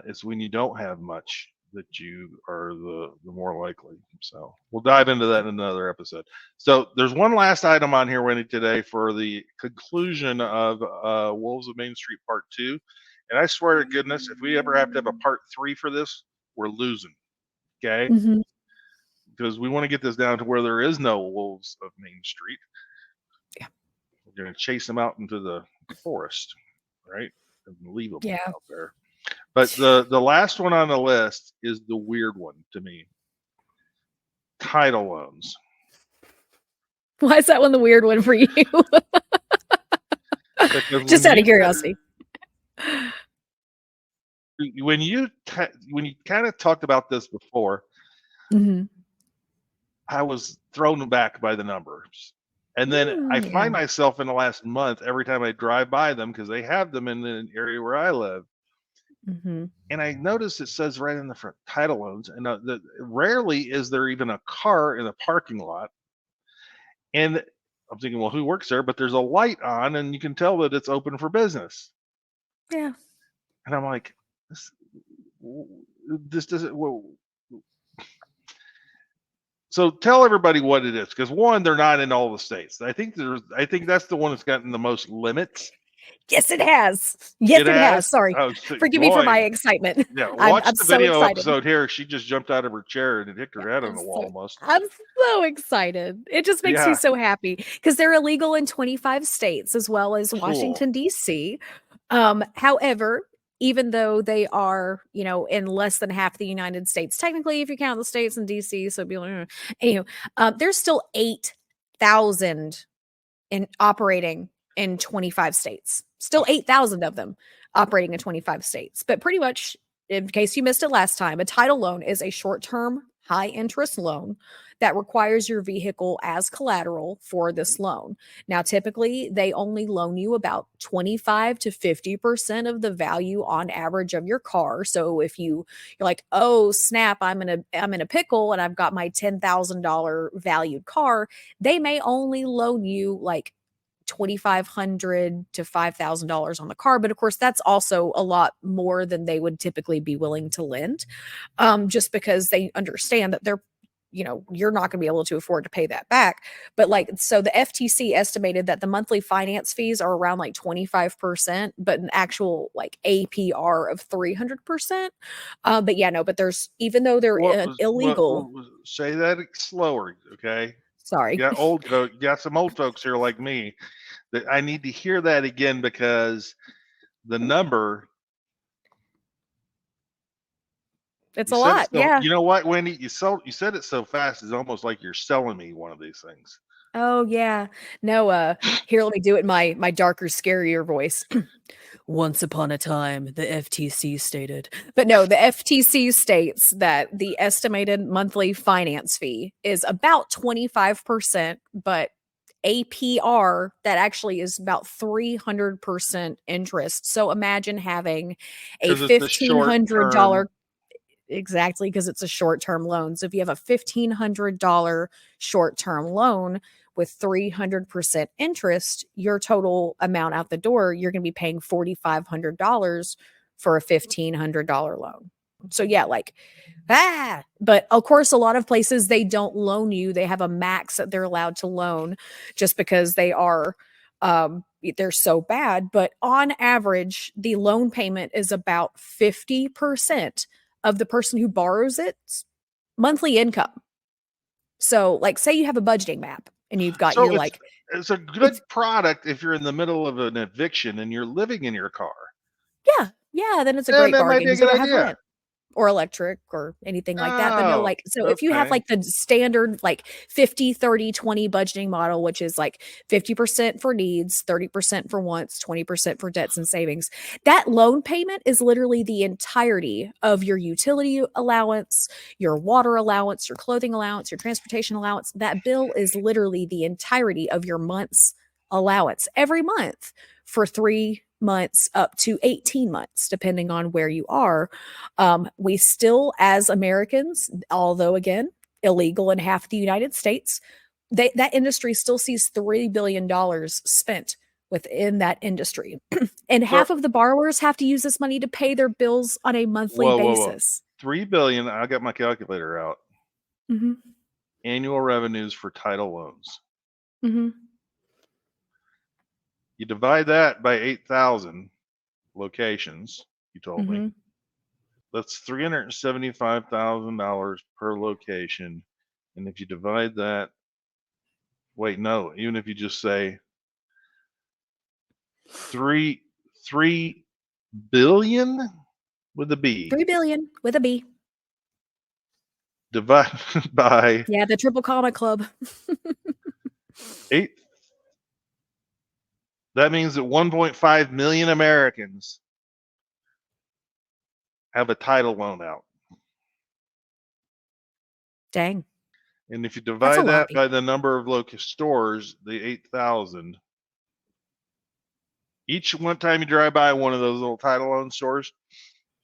It's when you don't have much that you are the more likely. So we'll dive into that in another episode. So there's one last item on here, Wendy, today for the conclusion of Wolves of Main Street Part 2. And I swear to goodness, if we ever have to have a Part 3 for this, we're losing. Okay? Mhm. Because we want to get this down to where there is no Wolves of Main Street. Yeah. We're going to chase them out into the forest, right? And leave them Yeah. out there. But the last one on the list is the weird one to me. Title loans. Why is that one the weird one for you? Because Just out of curiosity. when you kind of talked about this before, Mhm. I was thrown back by the numbers. And then I Yeah. find myself in the last month every time I drive by them because they have them in the area where I live. Mhm. And I notice it says right in the front title loans, and rarely is there even a car in the parking lot. And I'm thinking, well, who works there? But there's a light on, and you can tell that it's open for business. Yeah. And I'm like, this doesn't. Well, so tell everybody what it is, because one, they're not in all the states. I think that's the one that's gotten the most limits. Yes, it has. Yes, It it has. has. Sorry. Oh Forgive me for boy, my excitement. yeah. I'm Watch I'm the so video excited. episode here. She just jumped out of her chair and it hit Yeah, her head on the wall almost. I'm so excited. It just makes me Yeah, so happy because they're illegal in 25 states as well as cool. Washington, D.C. However, even though they are, in less than half the United States, technically, if you count the states and DC, so it'd be like, anyway, there's still 8,000 in operating in 25 states. Still 8,000 of them operating in 25 states. But pretty much, in case you missed it last time, a title loan is a short term, high interest loan that requires your vehicle as collateral for this loan. Now, typically, they only loan you about 25 to 50% of the value on average of your car. So if you're like, oh snap, I'm in a pickle and I've got my $10,000 valued car, they may only loan you like 2,500 to $5,000 on the car, but of course that's also a lot more than they would typically be willing to lend, just because they understand that you're not going to be able to afford to pay that back. But like, so the FTC estimated that the monthly finance fees are around like 25%, but an actual like APR of 300%. But yeah, no, but there's, even though they're illegal, Say that slower, okay? sorry. You got some old folks here like me that I need to hear that again because the number It's you a said it lot. so. Yeah. You know what, Wendy? You said it so fast. It's almost like you're selling me one of these things. Oh yeah. No, here, let me do it in my darker, scarier voice. Once upon a time, the FTC stated. But no, the FTC states that the estimated monthly finance fee is about 25%, but APR that actually is about 300% interest. So imagine having a Because it's a short term. $1,500, exactly, because it's a short-term loan. So if you have a $1,500 short-term loan with 300% interest, your total amount out the door, you're going to be paying $4,500 for a $1,500 loan. So yeah, like, but of course, a lot of places they don't loan you. They have a max that they're allowed to loan just because they're so bad. But on average, the loan payment is about 50% of the person who borrows it's monthly income. So, like, say you have a budgeting map and you've got So your like, it's a good it's product if you're in the middle of an eviction and you're living in your car. yeah, then it's a Then great that might bargain be a because you good don't have idea. rent or electric or anything like that. But no, Oh, like, so if you have okay. like the standard like 50, 30, 20 budgeting model, which is like 50% for needs, 30% for wants, 20% for debts and savings, that loan payment is literally the entirety of your utility allowance, your water allowance, your clothing allowance, your transportation allowance. That bill is literally the entirety of your month's allowance every month for 3 months up to 18 months, depending on where you are. We still, as Americans, although again, illegal in half the United States, that industry still sees $3 billion spent within that industry. And So half of the borrowers have to use this money to pay their bills on a monthly whoa. basis. 3 billion. I got my calculator out. Hmm. Annual revenues for title loans. Hmm. You divide that by 8,000 locations, you told me. Hmm. That's $375,000 per location. And if you divide that, wait, no, even if you just say three billion with a B 3 billion with a B. divided by Yeah, the Triple Comma Club. eight, that means that 1.5 million Americans have a title loan out. Dang, And if you that's a divide lot of that by people. the number of local stores, the 8,000, each one time you drive by one of those little title loan stores,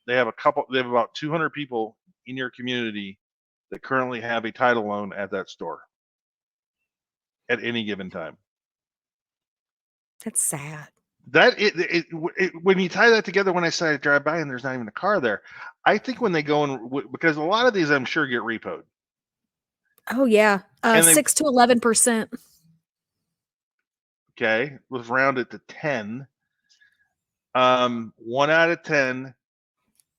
they have about 200 people in your community that currently have a title loan at that store at any given time. That's sad. That when you tie that together, when I say I drive by and there's not even a car there, I think when they go and because a lot of these I'm sure get repoed, Oh yeah, and they 6 to 11%. okay, let's round it to 10. 1 out of 10,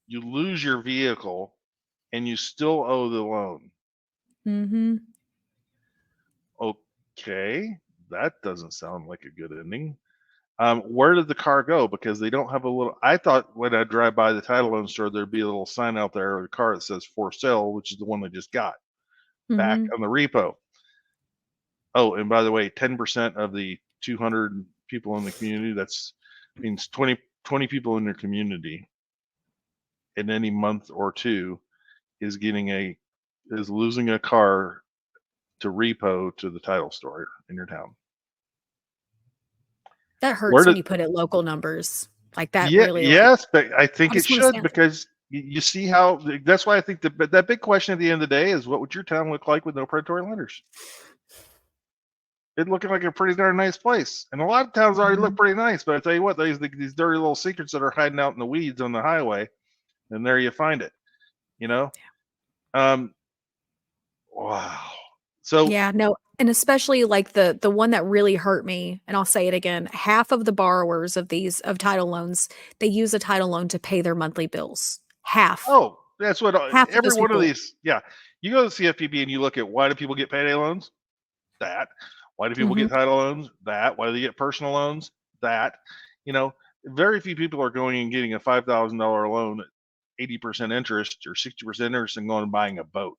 you lose your vehicle and you still owe the loan. Mm-hmm. Okay, that doesn't sound like a good ending. Where did the car go? Because they don't have a little. I thought when I drive by the title loan store, there'd be a little sign out there of a car that says for sale, which is the one they just got back Mm-hmm. on the repo. Oh, and by the way, 10% of the 200 people in the community, that's means 20 people in your community in any month or two is losing a car to repo to the title store in your town. That Where hurts when did you put it local numbers. Like that Yeah, really like yes, but I I think it just wanna should stand for because you see how that's why I think that big question at the end of the day is what would your town look like with no predatory lenders? It looking like a pretty darn nice place, and a lot of towns already look Mhm. pretty nice. But I tell you what, these dirty little secrets that are hiding out in the weeds on the highway, and there you find it. You know, um, wow. So Yeah, no, and especially like the one that really hurt me, and I'll say it again, half of the borrowers of these of title loans, they use a title loan to pay their monthly bills. Half. oh, that's what Half of every those one of people. these. Yeah, you go to CFPB and you look at why do people get payday loans? That. Why do people get Mhm. title loans? That. Why do they get personal loans? That. You know, very few people are going and getting a $5,000 loan at 80% interest or 60% interest and going and buying a boat.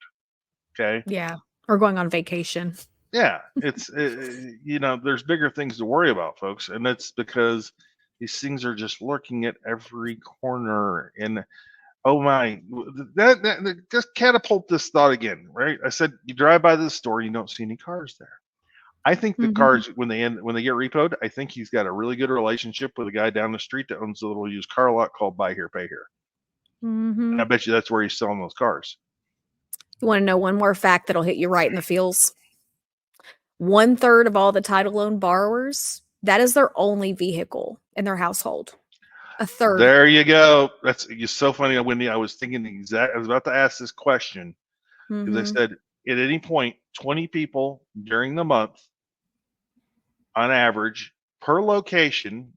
Okay. Yeah, or going on vacation. Yeah. There's bigger things to worry about, folks. And that's because these things are just lurking at every corner. And oh my, that just catapult this thought again, right? I said, you drive by this store, you don't see any cars there. I think the Mhm. cars when they get repoed, I think he's got a really good relationship with a guy down the street that owns a little used car lot called Buy Here Pay Here. And I Mhm. bet you that's where he's selling those cars. You wanna know one more fact that'll hit you right in the feels? 1/3 of all the title loan borrowers, that is their only vehicle in their household. A third. There you go. That's you're so funny, Wendy. I was about to ask this question because I Mm-hmm. said at any point, 20 people during the month on average per location.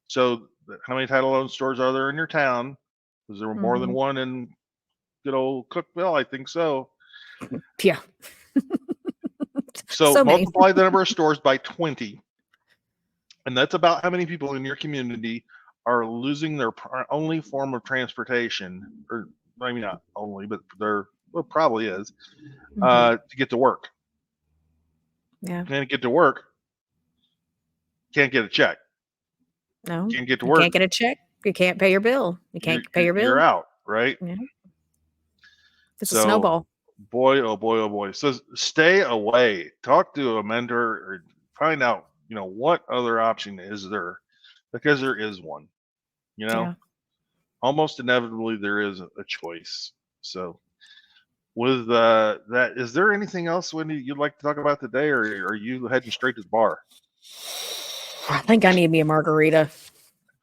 So how many title loan stores are there in your town? Is there more than Mm-hmm. one in good old Cookville? I think so. Yeah. So So many. multiply the number of stores by 20, and that's about how many people in your community are losing their only form of transportation, or I mean not only, but probably is Mm-hmm. to get to work. Yeah. Can't get to work, can't get a check. No, Can't get to you can't work, get a check. You can't pay your bill. You you're can't pay your you're bill. out, right? Yeah. It's a So snowball. boy, oh boy, oh boy. So stay away. Talk to a mentor or find out, what other option is there, because there is one. You know, Yeah. almost inevitably there is a choice. So with that, is there anything else, Wendy, you'd like to talk about today, or are you heading straight to the bar? I think I need me a margarita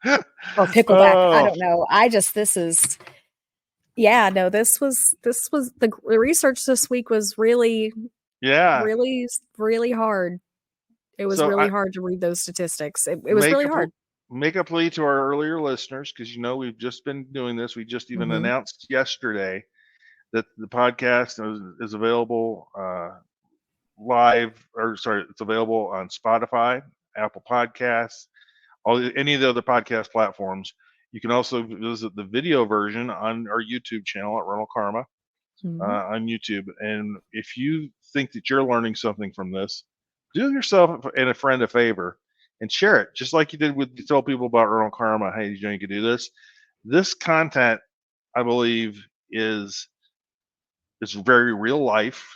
or pickleback. I Oh don't know. This is, yeah, no, this was the research this week was really, yeah. really, really hard. It was So really I hard to read those statistics. It was make really a hard. make a plea to our earlier listeners, because we've just been doing this. We just even Hmm. announced yesterday that the podcast is available live, or sorry, it's available on Spotify, Apple Podcasts, any of the other podcast platforms. You can also visit the video version on our YouTube channel at Rental Karma Hmm. on YouTube. And if you think that you're learning something from this, do yourself and a friend a favor and share it, just like you did with you tell people about Rental Karma. Hey, you can do this. This content, I believe, is very real life.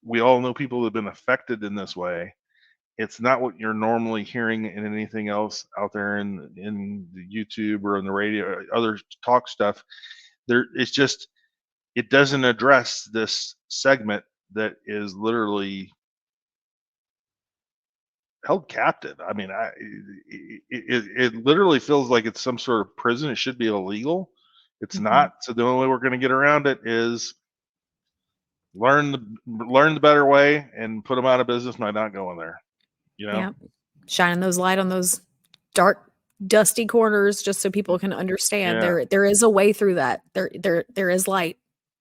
We all know people that have been affected in this way. It's not what you're normally hearing in anything else out there in the YouTube or in the radio, or other talk stuff. It's just, it doesn't address this segment that is literally held captive. I mean, it literally feels like it's some sort of prison. It should be illegal. It's Hmm. not. So the only way we're going to get around it is learn the better way and put them out of business by not going there. You know? Yeah. Shining those light on those dark, dusty corners just so people can understand Yeah. there is a way through that. There is light.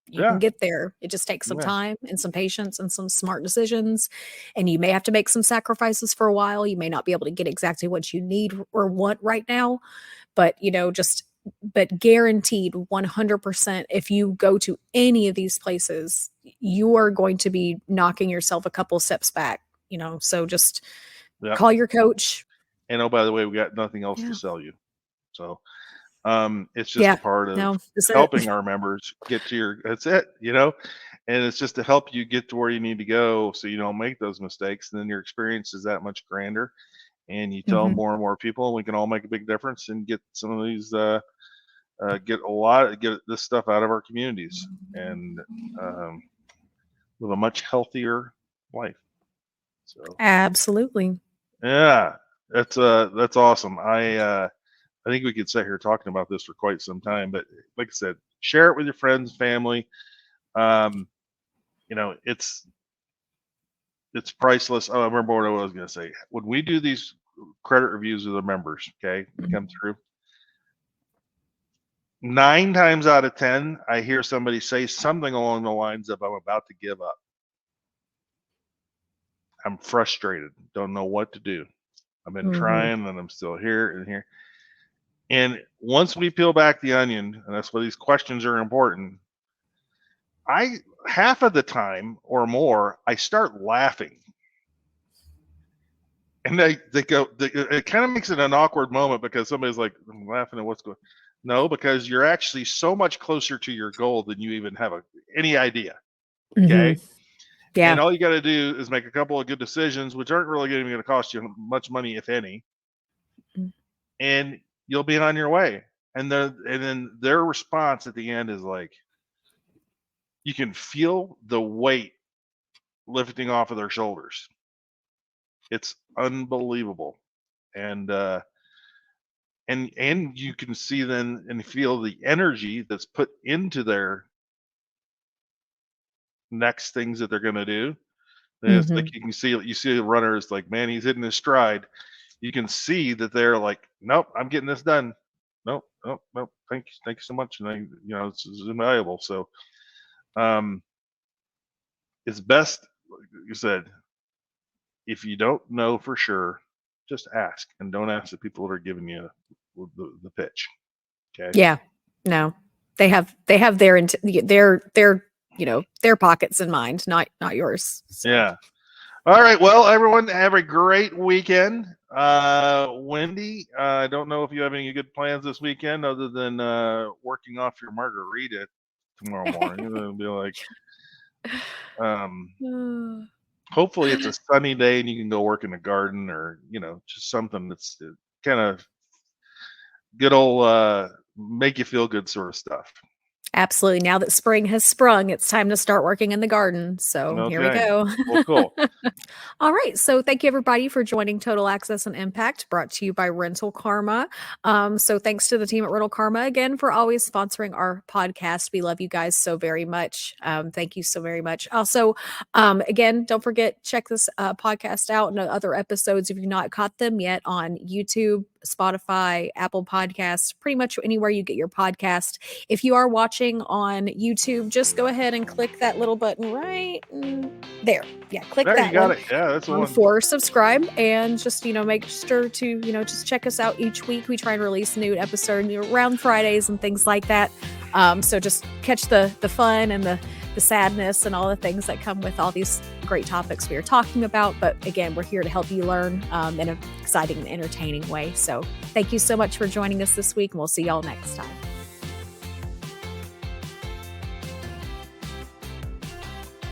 You can Yeah. get there. It just takes some Yeah. time and some patience and some smart decisions. And you may have to make some sacrifices for a while. You may not be able to get exactly what you need or want right now, but but guaranteed 100% if you go to any of these places, you are going to be knocking yourself a couple steps back, so just Yeah. call your coach. And oh, by the way, we got nothing else to Yeah. sell you. So it's just a Yeah. part of No, that's helping it. our members get to that's it. And it's just to help you get to where you need to go so you don't make those mistakes. And then your experience is that much grander. And you tell Mhm. more and more people, and we can all make a big difference and get some of these, get this stuff out of our communities and um, live a much healthier life. So, Absolutely. yeah, that's awesome. I think we could sit here talking about this for quite some time, but like I said, share it with your friends, family. Um, it's priceless. Oh, I remember what I was going to say. When we do these credit reviews of the members, okay, that come through, 9 times out of 10, I hear somebody say something along the lines of, "I'm about to give up. I'm frustrated. Don't know what to do. I've been Mhm. trying, and I'm still here and here." And once we peel back the onion, and that's why these questions are important, I half of the time or more, I start laughing. And it kind of makes it an awkward moment because somebody's like, "I'm laughing at what's going." No, because you're actually so much closer to your goal than you even have any idea. Mhm. Okay. And Yeah. all you got to do is make a couple of good decisions, which aren't really even going to cost you much money, if any, Mm. and you'll be on your way. And then their response at the end is like, you can feel the weight lifting off of their shoulders. It's unbelievable. And and you can see then and feel the energy that's put into their next things that they're going to do. And it's like Mhm. you see the runner is like, man, he's hitting his stride. You can see that they're like, nope, I'm getting this done. Nope, nope, nope. Thank you so much. And this is invaluable. So it's best, like you said, if you don't know for sure, just ask, and don't ask the people that are giving you the pitch. Okay. Yeah. No. They have their pockets in mind, not yours. So Yeah. All right. Well, everyone, have a great weekend. Wendy, I don't know if you have any good plans this weekend other than working off your margarita tomorrow morning. It'll be like, um, hopefully it's a sunny day and you can go work in the garden, or just something that's kind of good old make you feel good sort of stuff. Absolutely. Now that spring has sprung, it's time to start working in the garden. So here we Okay. go. Well, cool. All right. So thank you everybody for joining Total Access and Impact, brought to you by Rental Karma. So thanks to the team at Rental Karma again for always sponsoring our podcast. We love you guys so very much. Thank you so very much. Also, again, don't forget, check this podcast out and other episodes if you've not caught them yet on YouTube, Spotify, Apple Podcasts, pretty much anywhere you get your podcast. If you are watching on YouTube, just go ahead and click that little button right there. Yeah, click There, you that got one it. Yeah, that's the one. for subscribe, and just make sure to just check us out each week. We try and release a new episode around Fridays and things like that. So just catch the fun and the sadness and all the things that come with all these great topics we are talking about. But again, we're here to help you learn in an exciting and entertaining way. So thank you so much for joining us this week, and we'll see y'all next time.